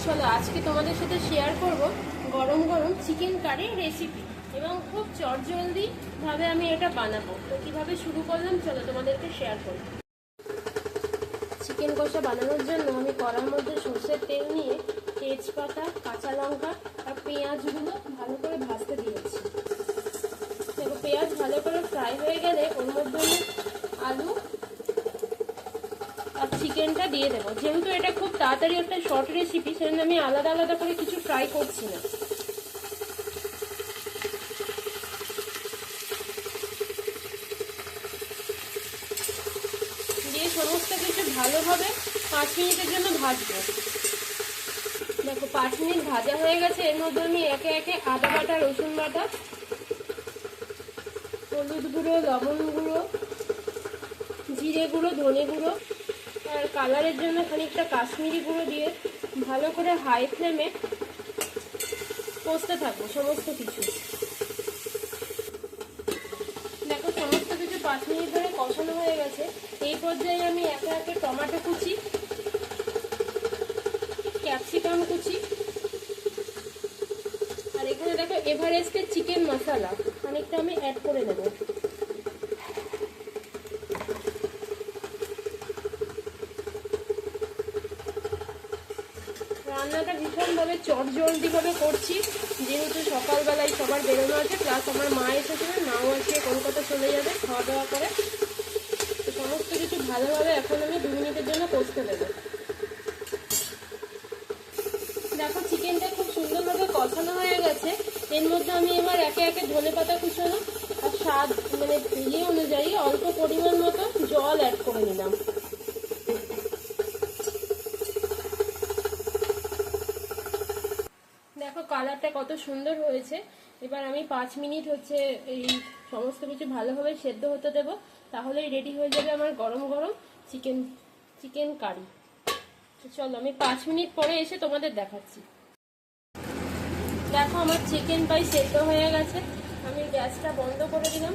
চলো আজকে তোমাদের সাথে শেয়ার করব গরম গরম চিকেন কারি রেসিপি এবং খুব চটজলদি ভাবে আমি এটা বানাবো। তো কিভাবে শুরু করলাম চলো তোমাদেরকে শেয়ার করি। চিকেন কষা বানানোর জন্য আমি কড়ার মধ্যে সর্ষের তেল নিয়ে তেজপাতা, কাঁচা লঙ্কা আর পেঁয়াজগুলো ভালো করে ভাজতে দিয়েছি। দেখো পেঁয়াজ ভালো করে ফ্রাই হয়ে গেলে ওর মধ্যে আমি আলু আর চিকেনটা দিয়ে দেবো। যেহেতু এটা খুব তাড়াতাড়ি একটা শর্ট রেসিপি, সেজন্য আমি আলাদা আলাদা করে কিছু ফ্রাই করছি না। দিয়ে সমস্ত কিছু ভালোভাবে 5 মিনিটের জন্য ভাজবো। দেখো 5 মিনিট ভাজা হয়ে গেছে। এর মধ্যে আমি একে একে আদা বাটা, রসুন বাটা, হলুদ গুঁড়ো, লবণ গুঁড়ো, জিরে গুঁড়ো, ধনে গুঁড়ো আর কালারের জন্য খানিকটা কাশ্মীরি গুঁড়ো দিয়ে ভালো করে হাই ফ্লেমে কষতে থাকবো সমস্ত কিছু। দেখো সমস্ত কিছু 5 মিনিট ধরে কষানো হয়ে গেছে। এই পর্যায়ে আমি একে একে টমেটো কুচি, ক্যাপসিকাম কুচি আর এখানে দেখো এভারেস্টের চিকেন মশলা খানিকটা আমি অ্যাড করে দেব। রান্নাটা ভীষণভাবে চটজলদিভাবে করছি, যেহেতু সকালবেলায় সবার বেরোনো আছে, প্লাস আমার মা এসেছিলেন, মাও আজকে কলকাতা চলে যাবে খাওয়া দাওয়া করে। তো সমস্ত কিছু ভালোভাবে এখন আমি 2 মিনিটের জন্য কষতে দেবো। দেখো চিকেনটা খুব সুন্দরভাবে কষানো হয়ে গেছে। এর মধ্যে আমি এবার একে একে ধনেপাতা কুচানো আর স্বাদ অনুযায়ী অল্প পরিমাণ মতো জল অ্যাড করে নিলাম। দেখো কালারটা কত সুন্দর হয়েছে। এবার আমি 5 মিনিট এই সমস্ত কিছু ভালোভাবে সেদ্ধ হতে দেবো, তাহলেই রেডি হয়ে যাবে আমার গরম গরম চিকেন কারি। চলো আমি 5 মিনিট পরে এসে তোমাদের দেখাচ্ছি। দেখো আমার চিকেন পাই সেদ্ধ হয়ে গেছে। আমি গ্যাসটা বন্ধ করে দিলাম।